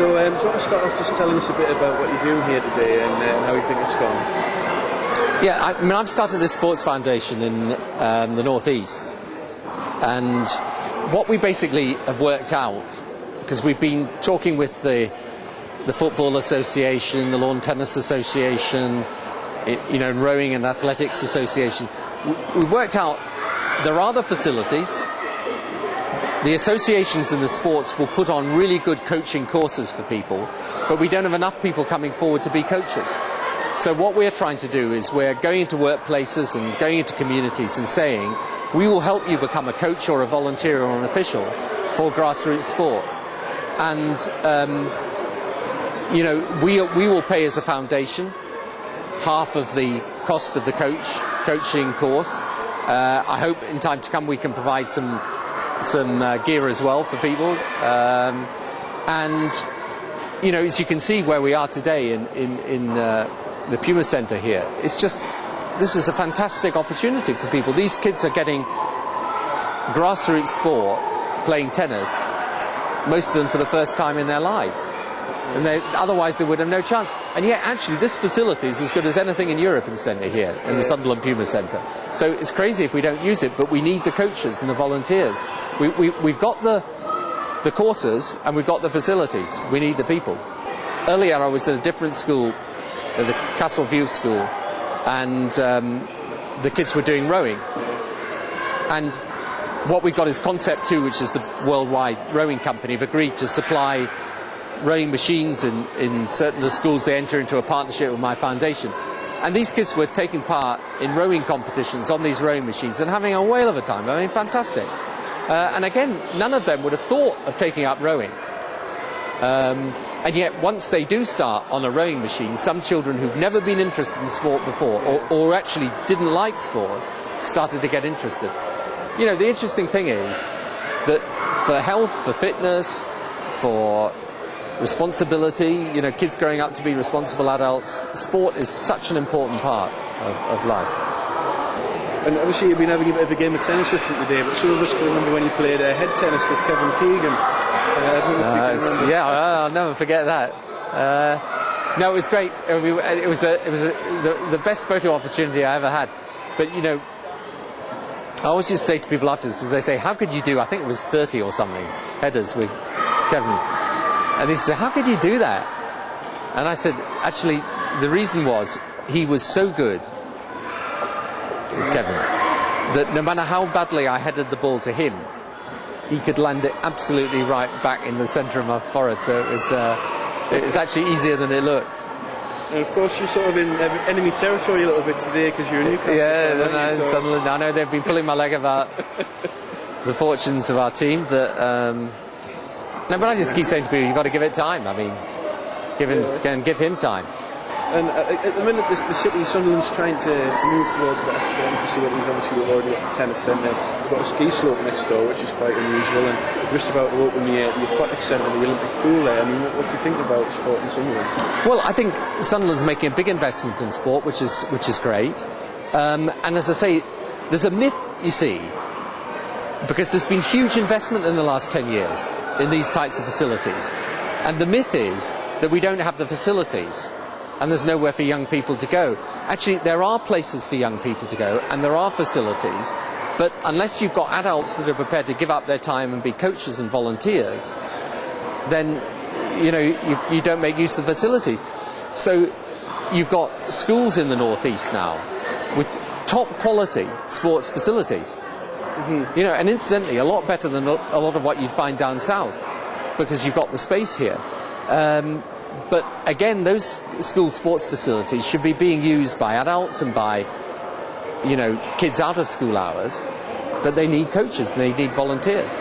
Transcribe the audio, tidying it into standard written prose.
So do you want to start off just telling us a bit about what you're doing here today and how you think it's gone? Yeah, I've started this sports foundation in the Northeast, and what we basically have worked out, because we've been talking with the Football Association, the Lawn Tennis Association, Rowing and Athletics Association, we worked out there are the facilities. The associations and the sports will put on really good coaching courses for people, but we don't have enough people coming forward to be coaches. So what we're trying to do is we're going into workplaces and going into communities and saying, we will help you become a coach or a volunteer or an official for grassroots sport. And, we will pay as a foundation half of the cost of the coaching course. I hope in time to come we can provide some gear as well for people. As you can see where we are today in the Puma Centre here, this is a fantastic opportunity for people. These kids are getting grassroots sport, playing tennis, most of them for the first time in their lives. And otherwise they would have no chance. And yet, actually, this facility is as good as anything in Europe, incidentally, here in the Sunderland Puma Centre. So it's crazy if we don't use it, but we need the coaches and the volunteers. We've got the courses and we've got the facilities. We need the people. Earlier, I was at a different school, at the Castle View School, and the kids were doing rowing. And what we've got is Concept 2, which is the worldwide rowing company, have agreed to supply rowing machines in certain of the schools. They enter into a partnership with my foundation, and these kids were taking part in rowing competitions on these rowing machines and having a whale of a time. I mean, fantastic. And again, none of them would have thought of taking up rowing, and yet once they do start on a rowing machine, some children who've never been interested in sport before or actually didn't like sport started to get interested. The interesting thing is that for health, for fitness, for responsibility, kids growing up to be responsible adults, sport is such an important part of life. And obviously you've been having a bit of a game of tennis with them today, but some of us can remember when you played head tennis with Kevin Keegan. I don't know if you can remember. Yeah, I'll never forget that. No, it was great. It was the best photo opportunity I ever had. But I always just say to people afterwards, because they say, how could you do, I think it was 30 or something, headers with Kevin. And they said, how could you do that? And I said, actually, the reason was he was so good, Kevin, that no matter how badly I headed the ball to him, he could land it absolutely right back in the centre of my forehead. So it was actually easier than it looked. And of course you're sort of in enemy territory a little bit today because you're a Newcastle. Yeah, Sunderland. I know they've been pulling my leg about the fortunes of our team, but but I just keep saying to people, you've got to give it time. I mean, give him time. And at the minute, the city, Sunderland's trying to move towards better training facilities. Obviously, we've already got the tennis centre. We've got a ski slope next door, which is quite unusual, and just about to open the aquatic centre, the Olympic pool there. I mean, what do you think about sport in Sunderland? Well, I think Sunderland's making a big investment in sport, which is great. And as I say, there's a myth, you see, because there's been huge investment in the last 10 years in these types of facilities. And the myth is that we don't have the facilities and there's nowhere for young people to go. Actually, there are places for young people to go and there are facilities, but unless you've got adults that are prepared to give up their time and be coaches and volunteers, then you don't make use of the facilities. So you've got schools in the Northeast now with top quality sports facilities. Mm-hmm. And incidentally, a lot better than a lot of what you'd find down south, because you've got the space here. But again, those school sports facilities should be being used by adults and by, kids out of school hours, but they need coaches, they need volunteers.